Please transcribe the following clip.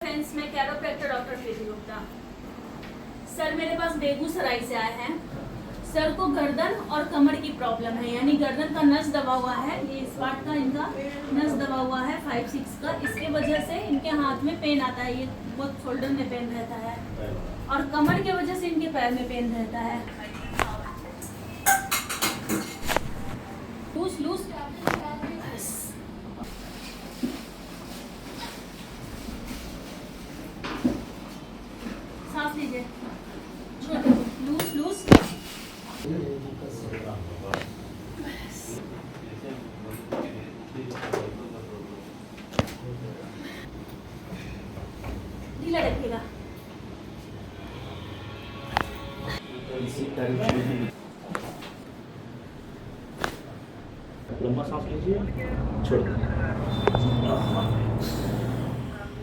Friends, मैं chiropractor doctor प्रीति Gupta. Sir मेरे पास बेगूसराय से आए हैं। सर को गर्दन और कमर की प्रॉब्लम है, यानी गर्दन का नस दबा हुआ है। ये इस पार्ट का इनका नस दबा हुआ है 5-6 का। इसके वजह से इनके हाथ में पेन आता है, ये बहुत शोल्डर में पेन रहता है, और कमर के वजह से इनके पैर में पेन रहता है। लूज लूज सांस लीजिए, लूज लूज। ढीला रखिएगा। लंबा सांस लीजिए, छोड़ दीजिए।